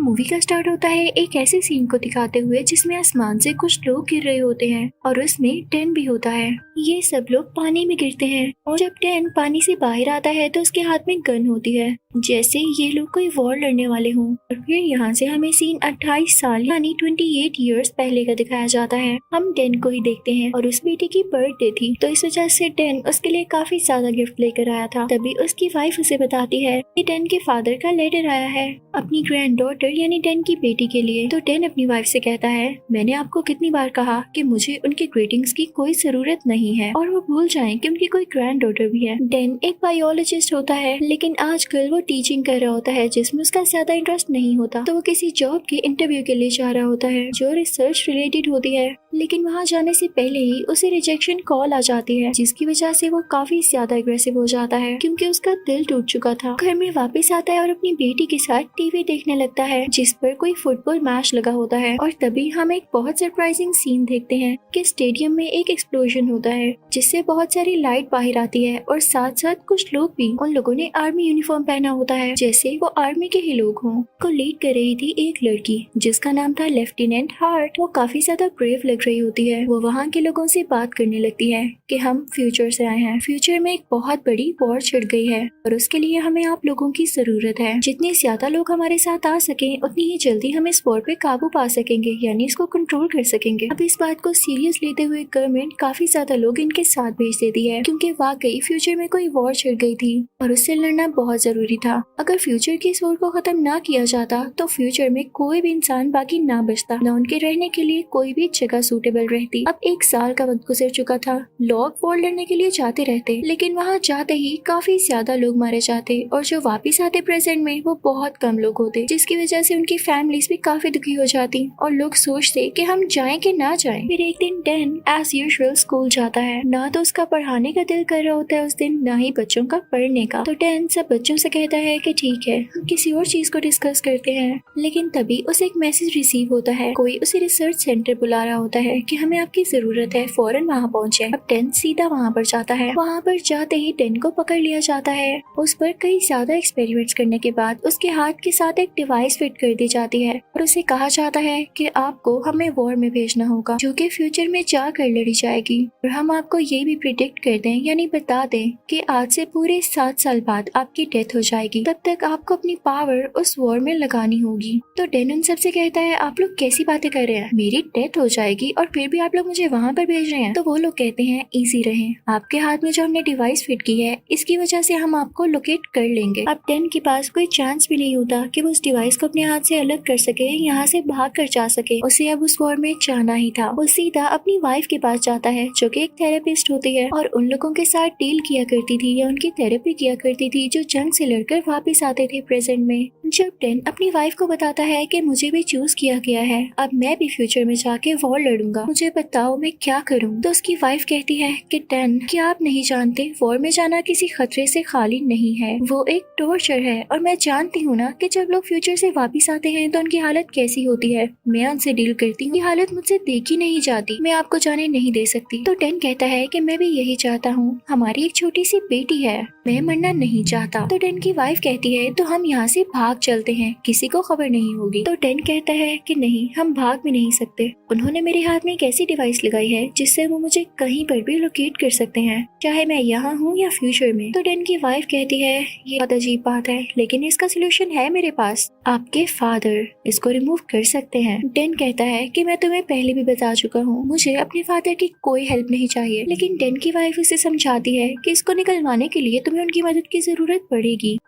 Movie का start होता है एक ऐसे सीन को दिखाते हुए जिसमें आसमान से कुछ लोग गिर रहे होते हैं और उसमें डेन भी होता है। ये सब लोग पानी में गिरते हैं और जब डेन पानी से बाहर आता है तो उसके हाथ में गन होती है, जैसे ये लोग कोई वॉर लड़ने वाले हों। और फिर यहाँ से हमें सीन 28 साल यानी 28 इयर्स पहले का दिखाया जाता है। हम डेन को ही देखते हैं और उस बेटी की बर्थडे थी तो इस वजह से डेन उसके लिए काफी ज्यादा गिफ्ट लेकर आया था। तभी उसकी वाइफ उसे बताती है कि डेन के फादर का लेटर आया है अपनी ग्रैंड डॉटर यानी डेन की बेटी के लिए। तो डेन अपनी वाइफ से कहता है, मैंने आपको कितनी बार कहा कि मुझे उनके ग्रीटिंग्स की कोई जरूरत नहीं है और वो भूल जाएं कि उनकी कोई ग्रैंड डॉटर भी है। डेन एक बायोलॉजिस्ट होता है लेकिन आजकल वो टीचिंग कर रहा होता है जिसमें उसका ज्यादा इंटरेस्ट नहीं होता। तो वो किसी जॉब के इंटरव्यू के लिए जा रहा होता है जो रिसर्च रिलेटेड होती है, लेकिन वहाँ जाने से पहले ही उसे रिजेक्शन कॉल आ जाती है जिसकी वजह से वो काफी ज्यादा एग्रेसिव हो जाता है क्योंकि उसका दिल टूट चुका था। घर में वापस आता है और अपनी बेटी के साथ टीवी देखने लगता है जिस पर कोई फुटबॉल मैच लगा होता है। और तभी हम एक बहुत सरप्राइजिंग सीन देखते हैं कि स्टेडियम में एक एक्सप्लोजन होता है जिससे बहुत सारी लाइट बाहर आती है और साथ साथ कुछ लोग भी, उन लोगों ने आर्मी यूनिफॉर्म पहना होता है जैसे वो आर्मी के ही लोग हों। को लीड कर रही थी एक लड़की जिसका नाम था लेफ्टिनेंट हार्ट। वो काफी ज्यादा ब्रेव लग रही होती है। वो वहाँ के लोगों से बात करने लगती है कि हम फ्यूचर से आए हैं, फ्यूचर में एक बहुत बड़ी वॉर छिड़ गई है और उसके लिए हमें आप लोगों की जरूरत है। जितने ज्यादा लोग हमारे साथ आ सके उतनी ही जल्दी हम इस वॉर पे काबू पा सकेंगे, यानी इसको कंट्रोल कर सकेंगे। अब इस बात को सीरियस लेते हुए गवर्नमेंट काफी ज्यादा लोग इनके साथ भेज देती है क्योंकि वाकई फ्यूचर में कोई वॉर छिड़ गई थी और उससे लड़ना बहुत जरूरी था। अगर फ्यूचर की इस वॉर को खत्म ना किया जाता तो फ्यूचर में कोई भी इंसान बाकी ना बचता, न उनके रहने के लिए कोई भी जगह सूटेबल रहती। अब 1 साल का वक्त गुजर चुका था। लोग वॉर लड़ने के लिए जाते रहते लेकिन वहाँ जाते ही काफी ज्यादा लोग मारे जाते और जो वापिस आते प्रेजेंट में वो बहुत कम लोग होते, जिसकी वजह से उनकी फैमिलीज भी काफी दुखी हो जाती और लोग सोचते कि हम जाएं कि ना जाएं। फिर एक दिन डेन एज यूजुअल स्कूल जाता है। ना तो उसका पढ़ाने का दिल कर रहा होता है उस दिन, ना ही बच्चों का पढ़ने का। तो डेन सब बच्चों से कहता है कि ठीक है हम किसी और चीज को डिस्कस करते हैं। लेकिन तभी उसे एक मैसेज रिसीव होता है, कोई उसे रिसर्च सेंटर बुला रहा होता है कि हमें आपकी जरूरत है, फौरन वहाँ पहुँचे। अब डेन सीधा वहाँ पर जाता है। वहाँ पर जाते ही डेन को पकड़ लिया जाता है। उस पर कई ज्यादा एक्सपेरिमेंट्स करने के बाद उसके हाथ के साथ एक डिवाइस फिट कर दी जाती है और उसे कहा जाता है कि आपको हमें वॉर में भेजना होगा जो कि फ्यूचर में जाकर लड़ी जाएगी। और हम आपको ये भी प्रिडिक्ट कर दें यानी बता दें कि आज से पूरे 7 साल बाद आपकी डेथ हो जाएगी, तब तक आपको अपनी पावर उस वॉर में लगानी होगी। तो डेन उन सबसे कहता है, आप लोग कैसी बातें कर रहे हैं, मेरी डेथ हो जाएगी और फिर भी आप लोग मुझे वहाँ पर भेज रहे हैं। तो वो लोग कहते हैं इजी रहें, आपके हाथ में जो हमने डिवाइस फिट की है इसकी वजह से हम आपको लोकेट कर लेंगे। अब डेन के पास कोई चांस भी नहीं होता कि वो उस डिवाइस को अपने हाथ से अलग कर सके, यहाँ से भाग कर जा सके। उसे अब उस वॉर में जाना ही था। वो सीधा अपनी वाइफ के पास जाता है जो कि एक थेरेपिस्ट होती है और उन लोगों के साथ डील किया करती थी या उनकी थेरेपी किया करती थी जो जंग से लड़कर वापस आते थे प्रेजेंट में। जब डेन अपनी वाइफ को बताता है कि मुझे भी चूज किया गया है, अब मैं भी फ्यूचर में जाके वॉर लड़ूंगा, मुझे बताओ मैं क्या करूं। तो उसकी वाइफ कहती है कि डेन क्या आप नहीं जानते वॉर में जाना किसी खतरे से खाली नहीं है, वो एक टॉर्चर है और मैं जानती हूँ ना कि जब लोग फ्यूचर से वापस आते हैं तो उनकी हालत कैसी होती है। मैं उनसे डील करती हूँ, हालत मुझसे देखी नहीं जाती, मैं आपको जाने नहीं दे सकती। तो डेन कहता है कि मैं भी यही चाहता हूँ, हमारी एक छोटी सी बेटी है, मैं मरना नहीं चाहता। तो डेन की वाइफ कहती है तो हम यहाँ से भाग चलते हैं, किसी को खबर नहीं होगी। तो डेन कहता है कि नहीं हम भाग भी नहीं सकते, उन्होंने मेरे हाथ में एक ऐसी डिवाइस लगाई है जिससे वो मुझे कहीं पर भी लोकेट कर सकते हैं, चाहे मैं यहाँ हूँ या फ्यूचर में। तो डेन की वाइफ कहती है ये बहुत अजीब बात है लेकिन इसका सोल्यूशन है मेरे पास, आपके फादर इसको रिमूव कर सकते हैं। डेन कहता है कि मैं तुम्हें पहले भी बता चुका हूँ, मुझे अपने फादर की कोई हेल्प नहीं चाहिए। लेकिन डेन की वाइफ उसे समझाती है कि इसको निकलवाने के लिए तुम्हें उनकी मदद की जरूरत पड़ेगी।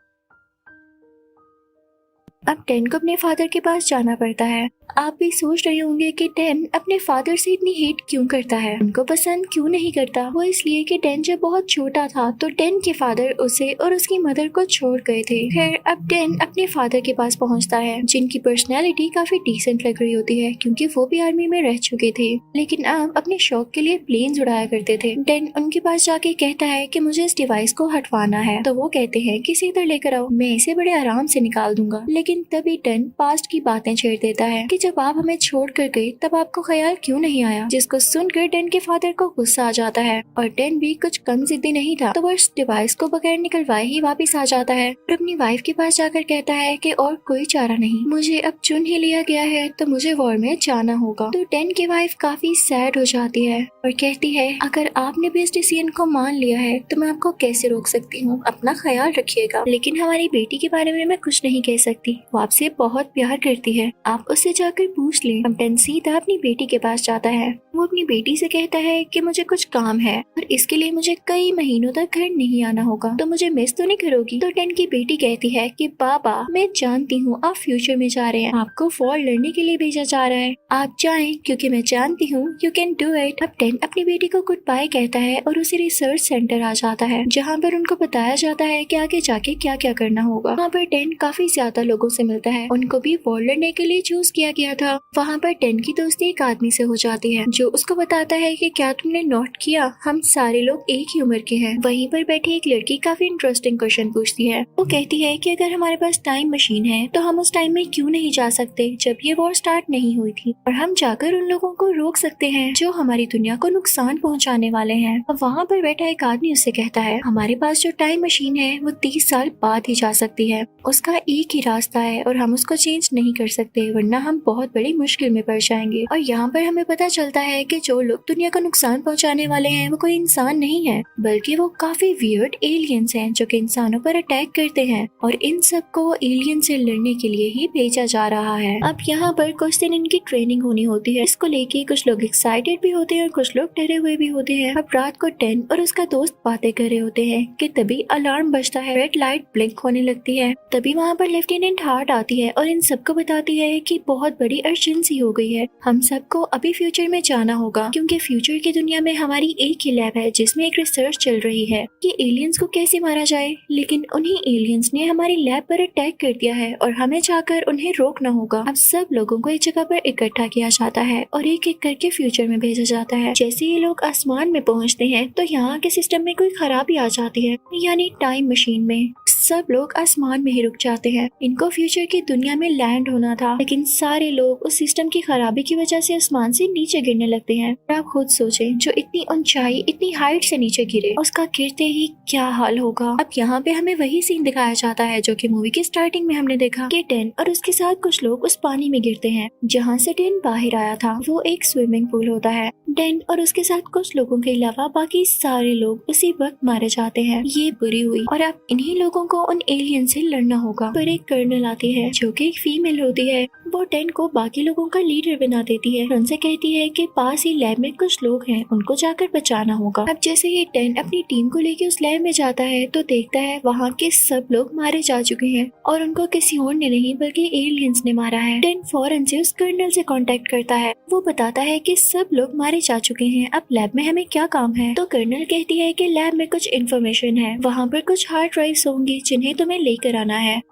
अब डेन को अपने फादर के पास जाना पड़ता है। आप भी सोच रहे होंगे कि डेन अपने फादर से इतनी हेट क्यों करता है, उनको पसंद क्यों नहीं करता। वो इसलिए कि डेन जब बहुत छोटा था तो डेन के फादर उसे और उसकी मदर को छोड़ गए थे। खैर अब डेन अपने फादर के पास पहुंचता है जिनकी पर्सनैलिटी काफी डिसेंट लग रही होती है क्योंकि वो भी आर्मी में रह चुके थे लेकिन अब अपने शौक के लिए प्लेन्स उड़ाया करते थे। डेन उनके पास जाके कहता है कि मुझे इस डिवाइस को हटवाना है। तो वो कहते हैं कि इसे इधर लेकर आओ, मैं इसे बड़े आराम से निकाल दूंगा। लेकिन लेकिन तभी टेन पास्ट की बातें छेड़ देता है कि जब आप हमें छोड़ कर गए तब आपको ख्याल क्यों नहीं आया, जिसको सुनकर टेन के फादर को गुस्सा आ जाता है और टेन भी कुछ कम जिद्दी नहीं था तो वो इस डिवाइस को बगैर निकलवाए ही वापस आ जाता है और अपनी वाइफ के पास जाकर कहता है कि और कोई चारा नहीं, मुझे अब चुन ही लिया गया है तो मुझे वॉर में जाना होगा। तो टेन की वाइफ काफी सैड हो जाती है और कहती है अगर आपने भी इस डिसीजन को मान लिया है तो मैं आपको कैसे रोक सकती हूँ, अपना ख्याल रखिएगा। लेकिन हमारी बेटी के बारे में मैं कुछ नहीं कह सकती, वो आपसे बहुत प्यार करती है, आप उससे जाकर पूछ लें। अब टेन सीधा अपनी बेटी के पास जाता है। वो अपनी बेटी से कहता है कि मुझे कुछ काम है और इसके लिए मुझे कई महीनों तक घर नहीं आना होगा, तो मुझे मिस तो नहीं करोगी। तो टेन की बेटी कहती है कि पापा मैं जानती हूँ आप फ्यूचर में जा रहे हैं, आपको वॉर लड़ने के लिए भेजा जा रहा है, आप जाएं क्योंकि मैं जानती हूँ यू कैन डू इट। अब टेन अपनी बेटी को गुड बाय कहता है और उसे रिसर्च सेंटर आ जाता है जहाँ पर उनको बताया जाता है कि आगे जाके क्या क्या करना होगा। वहाँ पर टेन काफी ज्यादा लोगों से मिलता है, उनको भी वॉर लड़ने के लिए चूज किया गया था। वहाँ पर टेन की दोस्ती एक आदमी से हो जाती है जो उसको बताता है कि क्या तुमने नोट किया हम सारे लोग एक ही उम्र के हैं। वहीं पर बैठी एक लड़की काफी इंटरेस्टिंग क्वेश्चन पूछती है। वो कहती है कि अगर हमारे पास टाइम मशीन है तो हम उस टाइम में क्यों नहीं जा सकते जब ये वॉर स्टार्ट नहीं हुई थी, और हम जाकर उन लोगों को रोक सकते हैं जो हमारी दुनिया को नुकसान पहुंचाने वाले हैं। अब वहाँ पर बैठा एक आदमी उससे कहता है हमारे पास जो टाइम मशीन है वो 30 साल बाद ही जा सकती है, उसका एक ही रास्ता है और हम उसको चेंज नहीं कर सकते वरना हम बहुत बड़ी मुश्किल में पड़ जाएंगे। और यहाँ पर हमें पता चलता है कि जो लोग दुनिया को नुकसान पहुंचाने वाले हैं वो कोई इंसान नहीं है बल्कि वो काफी वियर्ड एलियंस हैं जो कि इंसानों पर अटैक करते हैं और इन सब को एलियन से लड़ने के लिए ही भेजा जा रहा है। अब यहाँ पर कुछ दिन इनकी ट्रेनिंग होनी होती है, इसको लेके कुछ लोग एक्साइटेड भी होते हैं और कुछ लोग डरे हुए भी होते हैं। अब रात को टेन और उसका दोस्त बातें कर रहे होते हैं कि तभी अलार्म बजता है, रेड लाइट ब्लिंक होने लगती है। तभी वहाँ पर लेफ्टिनेंट हार्ट आती है और इन सबको बताती है कि बहुत बड़ी अर्जेंसी हो गई है, हम सबको अभी फ्यूचर में जाना होगा क्योंकि फ्यूचर की दुनिया में हमारी एक ही लैब है जिसमें एक रिसर्च चल रही है कि एलियंस को कैसे मारा जाए, लेकिन उन्हीं एलियंस ने हमारी लैब पर अटैक कर दिया है और हमें जाकर उन्हें रोकना होगा। अब सब लोगों को एक जगह पर इकट्ठा किया जाता है और एक एक करके फ्यूचर में भेजा जाता है। जैसे ये लोग आसमान में पहुंचते हैं तो यहाँ के सिस्टम में कोई खराबी आ जाती है, यानी टाइम मशीन में सब लोग आसमान में ही रुक जाते हैं। इनको फ्यूचर की दुनिया में लैंड होना था लेकिन सारे लोग उस सिस्टम की खराबी की वजह से आसमान से नीचे गिरने लगते हैं। आप खुद सोचें जो इतनी ऊंचाई इतनी हाइट से नीचे गिरे उसका गिरते ही क्या हाल होगा। अब यहाँ पे हमें वही सीन दिखाया जाता है जो कि मूवी की स्टार्टिंग में हमने देखा कि टेन और उसके साथ कुछ लोग उस पानी में गिरते हैं जहाँ से टेन बाहर आया था। वो एक स्विमिंग पूल होता है। टेन और उसके साथ कुछ लोगों के अलावा बाकी सारे लोग उसी वक्त मारे जाते हैं। ये बुरी हुई और अब इन्हीं लोगों को उन एलियन से लड़ना होगा। पर एक कर्नल आती है जो कि एक फीमेल होती है, वो टेन को बाकी लोगों का लीडर बना देती है। उनसे कहती है कि पास ही लैब में कुछ लोग हैं, उनको जाकर बचाना होगा। अब जैसे ही टेन अपनी टीम को लेके उस लैब में जाता है तो देखता है वहाँ के सब लोग मारे जा चुके हैं और उनको किसी और ने नहीं बल्कि एलियंस ने मारा है। टेन फौरन से उस कर्नल से कांटेक्ट करता है। वो बताता है कि सब लोग मारे जा चुके हैं, अब लैब में हमें क्या काम है। तो कर्नल कहती है कि लैब में कुछ इन्फॉर्मेशन है, वहाँ पर कुछ हार्ड ड्राइव्स होंगी जिन्हें तुम्हें लेकर आना है।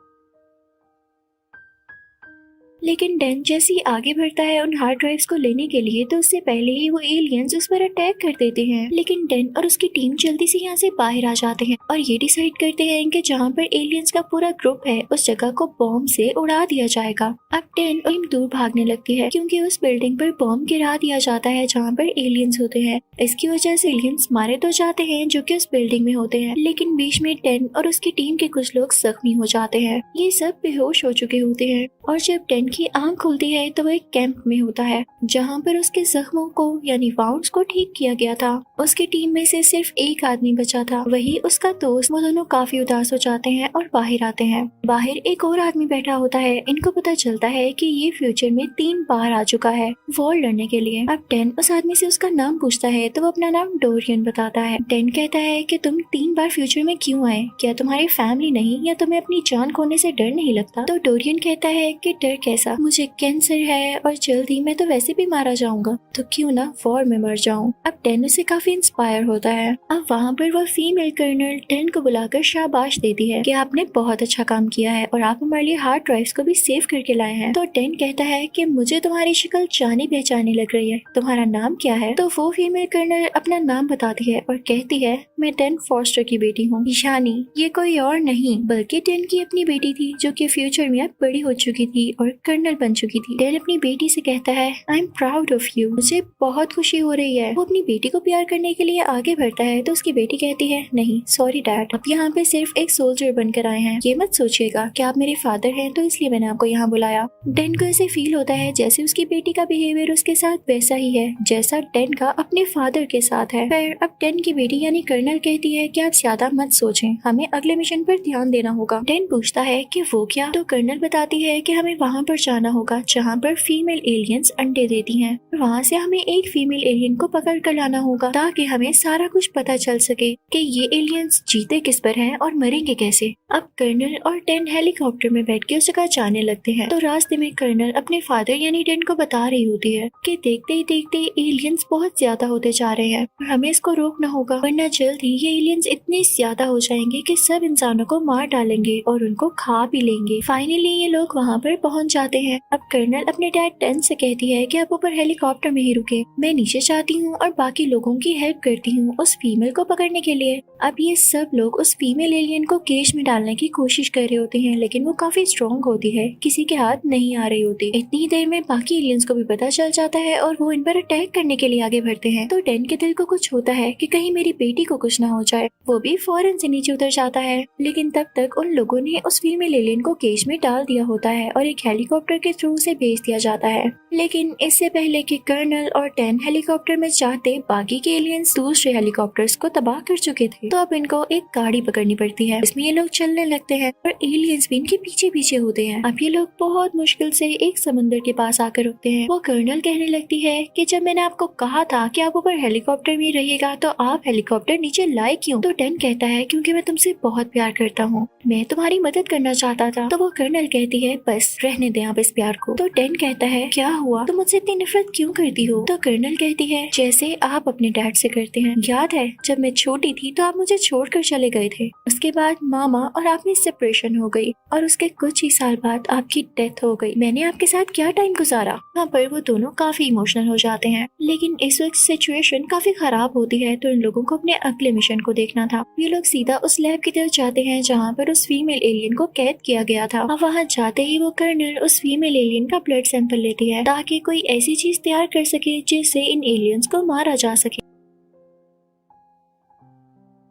लेकिन टेन जैसे ही आगे बढ़ता है उन हार्ड ड्राइव्स को लेने के लिए तो उससे पहले ही वो एलियंस उस पर अटैक कर देते हैं। लेकिन टेन और उसकी टीम जल्दी से यहाँ से बाहर आ जाते हैं और ये डिसाइड करते हैं कि जहाँ पर एलियंस का पूरा ग्रुप है उस जगह को बॉम्ब से उड़ा दिया जाएगा। अब टेन और दूर भागने लगती है क्योंकि उस बिल्डिंग पर बॉम्ब गिरा दिया जाता है जहाँ पर एलियंस होते हैं। इसकी वजह से एलियंस मारे तो जाते हैं जो कि उस बिल्डिंग में होते हैं, लेकिन बीच में टेन और उसकी टीम के कुछ लोग जख्मी हो जाते हैं। ये सब बेहोश हो चुके होते हैं और जब टेन की आंख खुलती है तो वो एक कैंप में होता है जहाँ पर उसके जख्मों को यानी वाउंड्स को ठीक किया गया था। उसकी टीम में से सिर्फ एक आदमी बचा था, वही उसका दोस्त। वो दोनों काफी उदास हो जाते हैं और बाहर आते हैं। बाहर एक और आदमी बैठा होता है। इनको पता चलता है कि ये फ्यूचर में 3 बार आ चुका है वॉर लड़ने के लिए। अब टेन उस आदमी से उसका नाम पूछता है तो वो अपना नाम डोरियन बताता है। टेन कहता है कि तुम 3 बार फ्यूचर में क्यों आए, क्या तुम्हारी फैमिली नहीं या तुम्हें अपनी जान खोने से डर नहीं लगता। तो डोरियन कहता है कि डर कैसे ऐसा, मुझे कैंसर है और जल्दी मैं तो वैसे भी मारा जाऊंगा, तो क्यों ना वॉर में मर जाऊं। अब टेन उसे काफी इंस्पायर होता है। अब वहाँ पर वह फीमेल कर्नल टेन को बुलाकर शाबाश देती है कि आपने बहुत अच्छा काम किया है और आप हमारे लिए हार्ड ड्राइव्स को भी सेव करके लाए हैं। तो टेन कहता है कि मुझे तुम्हारी शक्ल जानी पहचानी लग रही है, तुम्हारा नाम क्या है। तो वो फीमेल कर्नल अपना नाम बताती है और कहती है मैं टेन फॉस्टर की बेटी हूँ। यानी ये कोई और नहीं बल्कि टेन की अपनी बेटी थी, जो कि फ्यूचर में अब बड़ी हो चुकी थी और कर्नल बन चुकी थी। टेन अपनी बेटी से कहता है I am proud of you, मुझे बहुत खुशी हो रही है। वो अपनी बेटी को प्यार करने के लिए आगे बढ़ता है तो उसकी बेटी कहती है नहीं सॉरी डैड, आप यहाँ पे सिर्फ एक सोल्जर बनकर आए हैं, ये मत सोचिएगा कि आप मेरे फादर हैं तो इसलिए मैंने आपको यहाँ बुलाया। टेन को ऐसे फील होता है जैसे उसकी बेटी का बिहेवियर उसके साथ वैसा ही है जैसा टेन का अपने फादर के साथ है। फिर अब टेन की बेटी यानी कर्नल कहती है कि आप ज्यादा मत सोचें, हमें अगले मिशन पर ध्यान देना होगा। टेन पूछता है कि वो क्या, तो कर्नल बताती है कि हमें वहाँ पर जाना होगा जहाँ पर फीमेल एलियंस अंडे देती हैं। वहाँ से हमें एक फीमेल एलियन को पकड़ कर लाना होगा ताकि हमें सारा कुछ पता चल सके कि ये एलियंस जीते किस पर हैं और मरेंगे कैसे। अब कर्नल और टेन हेलीकॉप्टर में बैठ के उस जगह जाने लगते हैं। तो रास्ते में कर्नल अपने फादर यानी टेन को बता रही होती है कि देखते ही देखते एलियंस बहुत ज्यादा होते जा रहे हैं और हमें इसको रोकना होगा, वरना जल्द ही ये एलियंस इतने ज्यादा हो जाएंगे कि सब इंसानों को मार डालेंगे और उनको खा भी लेंगे। फाइनली ये लोग वहाँ पर पहुँच जाते हैं। अब कर्नल अपने डैड टेन से कहती है कि आप ऊपर हेलीकॉप्टर में ही रुके, मैं नीचे जाती हूँ और बाकी लोगों की हेल्प करती हूँ उस फीमेल को पकड़ने के लिए। अब ये सब लोग उस फीमेल एलियन को केज में डालने की कोशिश कर रहे होते हैं, लेकिन वो काफी स्ट्रॉन्ग होती है, किसी के हाथ नहीं आ रही होती। इतनी ही देर में बाकी एलियंस को भी पता चल जाता है और वो इन पर अटैक करने के लिए आगे बढ़ते हैं। तो टेन के दिल को कुछ होता है कि कहीं मेरी बेटी को कुछ ना हो जाए, वो भी फौरन से नीचे उतर जाता है। लेकिन तब तक उन लोगों ने उस फीमेल एलियन को केज में डाल दिया होता है और एक हेलीकॉप्टर के थ्रू उसे भेज दिया जाता है। लेकिन इससे पहले कि कर्नल और टेन हेलीकॉप्टर में जाते, बाकी के एलियंस दूसरे हेलीकॉप्टर्स को तबाह कर चुके थे। तो अब इनको एक गाड़ी पकड़नी पड़ती है, इसमें ये लोग चलने लगते हैं और एलियंस भी इनके पीछे पीछे होते हैं। अब ये लोग बहुत मुश्किल से एक समंदर के पास आकर रुकते हैं। वो कर्नल कहने लगती है कि जब मैंने आपको कहा था कि आप ऊपर हेलीकॉप्टर में रहिएगा तो आप हेलीकॉप्टर नीचे लाए क्यों। तो टेन कहता है क्योंकि मैं तुमसे बहुत प्यार करता हूँ, मैं तुम्हारी मदद करना चाहता था। तो वो कर्नल कहती है बस रहने दें आप इस प्यार को। तो टेन कहता है क्या हुआ, तुम मुझसे इतनी नफरत क्यों करती हो। तो कर्नल कहती है जैसे आप अपने डैड से करते हैं, याद है जब मैं छोटी थी तो आप मुझे छोड़कर चले गए थे, उसके बाद मामा और आप में सेपरेशन हो गई और उसके कुछ ही साल बाद आपकी डेथ हो गई, मैंने आपके साथ क्या टाइम गुजारा। वहाँ पर वो दोनों काफी इमोशनल हो जाते हैं। लेकिन इस वक्त सिचुएशन काफी खराब होती है तो इन लोगों को अपने अगले मिशन को देखना था। ये लोग सीधा उस लैब की तरफ जाते हैं जहाँ पर उस फीमेल एलियन को कैद किया गया था। अब वहाँ जाते ही वो कर्नल उस फीमेल एलियन का ब्लड सैंपल लेती है ताकि कोई ऐसी चीज तैयार कर सके जिससे इन एलियंस को मारा जा सके।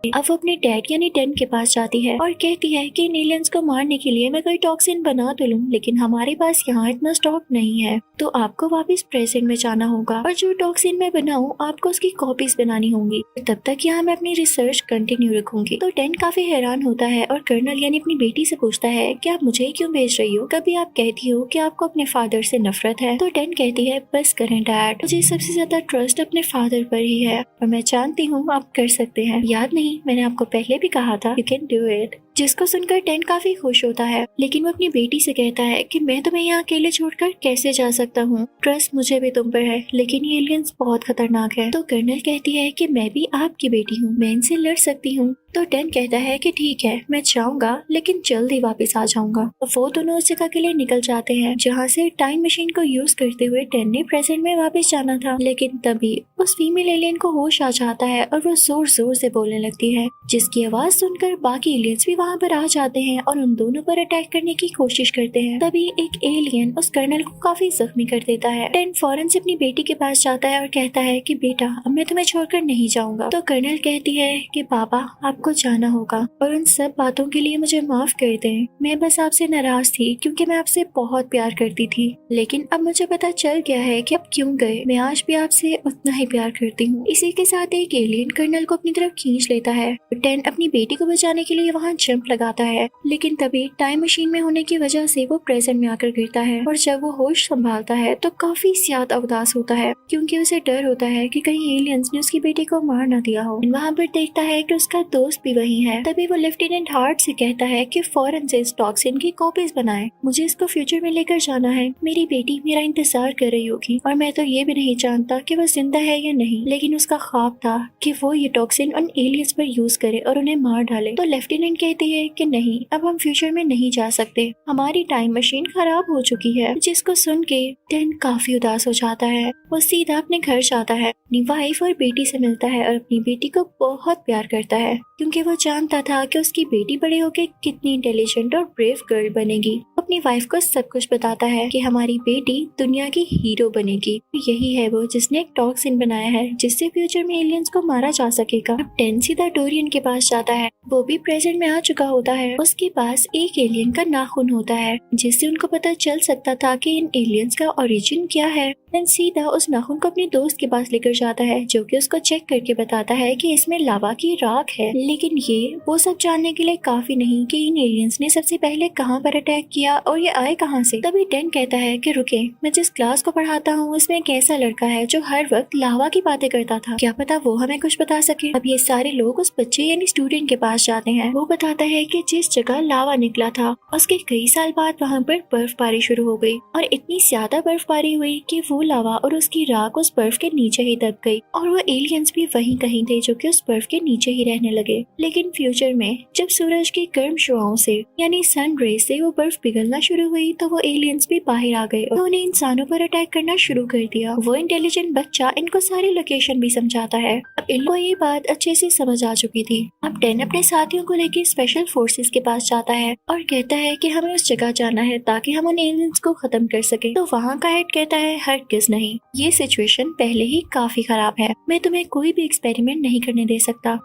अब वो अपने डैड यानी टेन के पास जाती है और कहती है कि इन एलियंस को मारने के लिए मैं कोई टॉक्सिन बना तो लूं, लेकिन हमारे पास यहाँ इतना स्टॉक नहीं है, तो आपको वापस प्रेजेंट में जाना होगा और जो टॉक्सिन मैं बनाऊं आपको उसकी कॉपीज बनानी होंगी। तब तक यहाँ मैं अपनी रिसर्च कंटिन्यू रखूंगी। तो टेन काफी हैरान होता है और कर्नल यानी अपनी बेटी से पूछता है कि आप मुझे क्यों भेज रही हो, कभी आप कहती हो कि आपको अपने फादर से नफरत है। तो टेन कहती है बस करें डैड, मुझे सबसे ज्यादा ट्रस्ट अपने फादर पर ही है और मैं जानती हूँ आप कर सकते हैं, याद नहीं मैंने आपको पहले भी कहा था यू कैन डू इट। जिसको सुनकर टेन काफी खुश होता है, लेकिन वो अपनी बेटी से कहता है कि मैं तुम्हें यहाँ अकेले छोड़कर कैसे जा सकता हूँ, ट्रस्ट मुझे भी तुम पर है, लेकिन ये एलियंस बहुत खतरनाक है। तो कर्नल कहती है कि मैं भी आपकी बेटी हूँ, मैं इनसे लड़ सकती हूँ। तो टेन कहता है कि ठीक है मैं जाऊंगा लेकिन जल्द ही वापस आ जाऊंगा। तो वो दोनों उस जगह के लिए निकल जाते हैं जहाँ से टाइम मशीन को यूज करते हुए टेन ने प्रेजेंट में वापस जाना था। लेकिन तभी उस फीमेल एलियन को होश आ जाता है और वो जोर जोर से बोलने लगती है, जिसकी आवाज सुनकर बाकी एलियंस भी वहाँ पर आ जाते हैं और उन दोनों पर अटैक करने की कोशिश करते हैं। तभी एक एलियन उस कर्नल को काफी जख्मी कर देता है। टेन फौरन से अपनी बेटी के पास जाता है और कहता है कि बेटा अब मैं तुम्हें छोड़कर नहीं जाऊंगा। तो कर्नल कहती है कि पापा आपको जाना होगा और उन सब बातों के लिए मुझे माफ कर दें, मैं बस आपसे नाराज थी क्योंकि मैं आपसे बहुत प्यार करती थी, लेकिन अब मुझे पता चल गया है कि अब क्यों गए, मैं आज भी आपसे उतना ही प्यार करती हूँ। इसी के साथ एक एलियन कर्नल को अपनी तरफ खींच लेता है। टेन अपनी बेटी को बचाने के लिए वहाँ जंप लगाता है, लेकिन तभी टाइम मशीन में होने की वजह से वो प्रेजेंट में आकर गिरता है। और जब वो होश संभालता है तो काफी ज्यादा उदास होता है, क्योंकि उसे डर होता है कि कहीं एलियंस ने उसकी बेटी को मार ना दिया हो। वहाँ पर देखता है कि उसका दोस्त भी वही है। तभी वो लेफ्टिनेंट हार्ट से कहता है कि फौरन से इस टॉक्सिन की कॉपीज बनाए, मुझे इसको फ्यूचर में लेकर जाना है। मेरी बेटी मेरा इंतजार कर रही होगी और मैं तो ये भी नहीं जानता कि वो जिंदा है या नहीं, लेकिन उसका ख्वाब था कि वो ये टॉक्सिन उन एलियंस पर यूज करे और उन्हें मार डाले। तो लेफ्टिनेंट कहती है कि नहीं, अब हम फ्यूचर में नहीं जा सकते, हमारी टाइम मशीन खराब हो चुकी है। जिसको सुन के टेन काफी उदास हो जाता है। वो सीधा अपने घर जाता है, अपनी वाइफ और बेटी से मिलता है और अपनी बेटी को बहुत प्यार करता है, क्योंकि वो जानता था कि उसकी बेटी बड़े होकर कितनी इंटेलिजेंट और ब्रेव गर्ल बनेगी। अपनी वाइफ को सब कुछ बताता है कि हमारी बेटी दुनिया की हीरो बनेगी। यही है वो जिसने एक टॉक्सिन बनाया है जिससे फ्यूचर में एलियंस को मारा जा सकेगा। अब टेन सीधा डोरियन के पास जाता है। वो भी प्रेजेंट में आ चुका होता है। उसके पास एक एलियन का नाखून होता है, जिससे उनको पता चल सकता था कि इन एलियंस का ओरिजिन क्या है। टेन सीधा उस नाखून को अपने दोस्त के पास लेकर जाता है, जो कि उसको चेक करके बताता है कि इसमें लावा की राख है। लेकिन ये वो सब जानने के लिए काफी नहीं कि इन एलियंस ने सबसे पहले कहाँ पर अटैक किया और ये आए कहाँ से। तभी टेन कहता है कि रुके, मैं जिस क्लास को पढ़ाता हूँ उसमें एक ऐसा लड़का है जो हर वक्त लावा की बातें करता था, क्या पता वो हमें कुछ बता सके। अब ये सारे लोग उस बच्चे यानी स्टूडेंट के पास जाते हैं। वो बताता है कि जिस जगह लावा निकला था उसके कई साल बाद वहाँ पर बर्फबारी शुरू हो गई और इतनी ज्यादा बर्फबारी हुई कि वो लावा और उसकी राख उस बर्फ के नीचे ही दब गई और वो एलियंस भी वहीं कहीं थे जो कि उस बर्फ के नीचे ही रहने लगे। लेकिन फ्यूचर में जब सूरज की गर्म शुआओं से यानी सन रे से वो बर्फ पिघलना शुरू हुई तो वो एलियंस भी बाहर आ गए और उन्हें इंसानों पर अटैक करना शुरू कर दिया। वो इंटेलिजेंट बच्चा इनको सारी लोकेशन भी समझाता है। अब इनको ये बात अच्छे से समझ आ चुकी थी। अब टेन अपने साथियों को लेकर स्पेशल फोर्सेस के पास जाता है और कहता है कि हमें उस जगह जाना है ताकि हम उन एलियंस को खत्म कर सके। तो वहाँ का हेड कहता है हरगिज़ नहीं, ये सिचुएशन पहले ही काफी खराब है, मैं तुम्हें कोई भी एक्सपेरिमेंट नहीं करने दे सकता।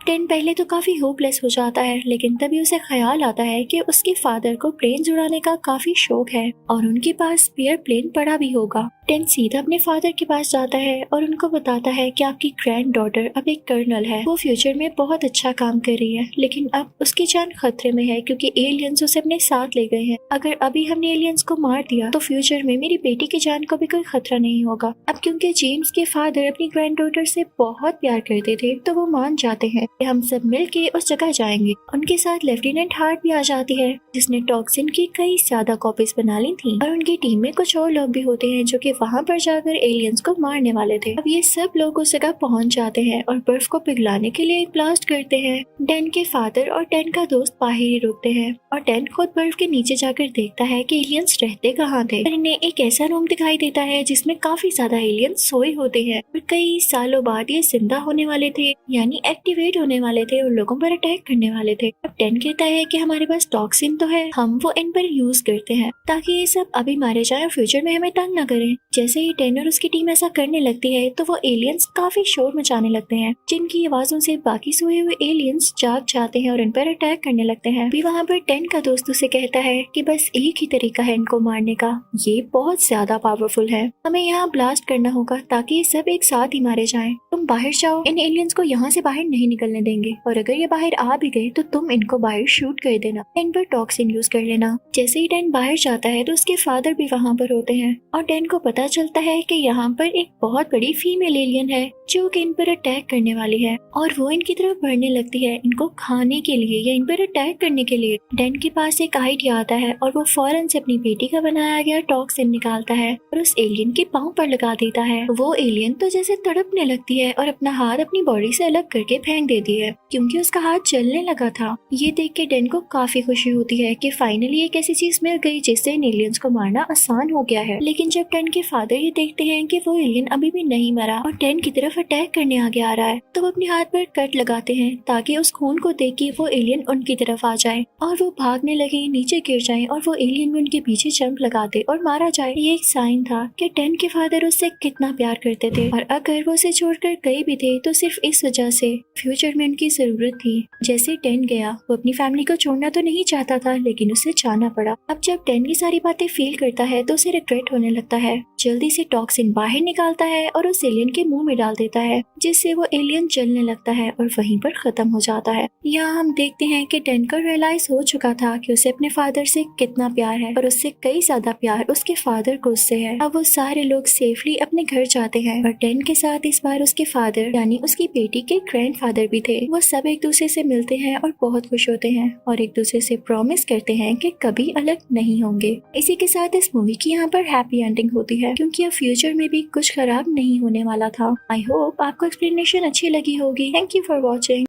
टेन पहले तो काफी होपलेस हो जाता है, लेकिन तभी उसे ख्याल आता है कि उसके फादर को प्लेन उड़ाने का काफी शौक है और उनके पास स्पेयर प्लेन पड़ा भी होगा। टेन सीधा अपने फादर के पास जाता है और उनको बताता है कि आपकी ग्रैंड डॉटर अब एक कर्नल है, वो फ्यूचर में बहुत अच्छा काम कर रही है, लेकिन अब उसकी जान खतरे में है क्योंकि एलियंस उसे अपने साथ ले गए हैं। अगर अभी हमने एलियंस को मार दिया तो फ्यूचर में मेरी बेटी की जान को भी कोई खतरा नहीं होगा। अब क्योंकि जेम्स के फादर अपनी ग्रैंड डॉटर से बहुत प्यार करते थे तो वो मान जाते हैं कि हम सब मिलके उस जगह जाएंगे। उनके साथ लेफ्टिनेंट हार्ट भी आ जाती है, जिसने टॉक्सिन की कई ज्यादा कॉपीज बना ली थी और उनकी टीम में कुछ और लोग भी होते हैं जो कि वहाँ पर जाकर एलियंस को मारने वाले थे। अब ये सब लोग उस जगह पहुँच जाते हैं और बर्फ को पिघलाने के लिए एक ब्लास्ट करते हैं। टेन के फादर और टेन का दोस्त बाहर ही रुकते हैं और टेन खुद बर्फ के नीचे जाकर देखता है कि एलियंस रहते कहाँ थे। इन्हें एक ऐसा रूम दिखाई देता है जिसमें काफी ज्यादा एलियंस सोए होते हैं और कई सालों बाद ये जिंदा होने वाले थे, यानी एक्टिवेट होने वाले थे और लोगों पर अटैक करने वाले थे। अब टेन कहता है कि हमारे पास टॉक्सिन तो है, हम वो इन पर यूज करते हैं ताकि ये सब अभी मारे जाए और फ्यूचर में हमें तंग न करें। जैसे ही टेन और उसकी टीम ऐसा करने लगती है तो वो एलियंस काफी शोर मचाने लगते हैं, जिनकी आवाजों से बाकी सोए हुए एलियंस जाग जाते हैं और इन पर अटैक करने लगते हैं। भी वहाँ पर टेन का दोस्त उसे कहता है कि बस एक ही तरीका है इनको मारने का, ये बहुत ज्यादा पावरफुल है, हमें यहाँ ब्लास्ट करना होगा ताकि सब एक साथ ही मारे जाएं। तुम बाहर जाओ, इन एलियंस को यहाँ से बाहर नहीं निकलने देंगे और अगर ये बाहर आ भी गए तो तुम इनको बाहर शूट कर देना, इन पर टॉक्सिन यूज कर लेना। जैसे ही टेन बाहर जाता है तो उसके फादर भी वहाँ पर होते हैं और टेन को पता चलता है कि यहाँ पर एक बहुत बड़ी फीमेल एलियन है जो कि इन पर अटैक करने वाली है और वो इनकी तरफ बढ़ने लगती है इनको खाने के लिए या इन पर अटैक करने के लिए। टेन के पास एक आइडिया आता है और वो फौरन से अपनी बेटी का बनाया गया टॉक्सिन निकालता है और उस एलियन के पाँव पर लगा देता है। वो एलियन तो जैसे तड़पने लगती है और अपना हाथ अपनी बॉडी से अलग करके फेंक देती है क्योंकि उसका हाथ जलने लगा था। ये देख के टेन को काफी खुशी होती है कि फाइनली एक ऐसी चीज मिल गई जिससे इन एलियंस को मारना आसान हो गया है। लेकिन जब टेन के फादर ये देखते हैं कि वो एलियन अभी भी नहीं मरा और टेन की तरफ अटैक करने आगे आ रहा है तो वो अपने हाथ पर कट लगाते हैं ताकि उस खून को देख के वो एलियन उनकी तरफ आ जाए और वो भागने लगे, नीचे गिर जाए और वो एलियन भी उनके पीछे जंप लगा दे और मारा जाए। ये एक साइन था कि टेन के फादर उससे कितना प्यार करते थे और अगर वो उसे छोड़कर कहीं भी थे तो सिर्फ इस वजह से फ्यूचर में उनकी जरूरत थी। जैसे टेन गया वो अपनी फैमिली को छोड़ना तो नहीं चाहता था लेकिन उसे जाना पड़ा। अब जब टेन ये सारी बातें फील करता है तो उसे रिग्रेट होने लगता है, जल्दी से टॉक्सिन बाहर निकालता है और उस एलियन के मुंह में डाल देता देता है जिससे वो एलियन जलने लगता है और वहीं पर खत्म हो जाता है। यहाँ हम देखते हैं कि डैन को रियलाइज हो चुका था कि उसे अपने फादर से कितना प्यार है और उससे कई ज्यादा प्यार उसके फादर को उससे है। अब वो सारे लोग सेफली अपने घर जाते हैं और डैन के साथ इस बार उसके फादर यानी उसकी बेटी के ग्रैंडफादर भी थे। वो सब एक दूसरे से मिलते हैं और बहुत खुश होते हैं और एक दूसरे से प्रॉमिस करते हैं कि कभी अलग नहीं होंगे। इसी के साथ इस मूवी की यहाँ पर हैप्पी एंडिंग होती है क्योंकि अब फ्यूचर में भी कुछ खराब नहीं होने वाला था। आई होप आपको एक्सप्लेनेशन अच्छी लगी होगी। Thank you for watching.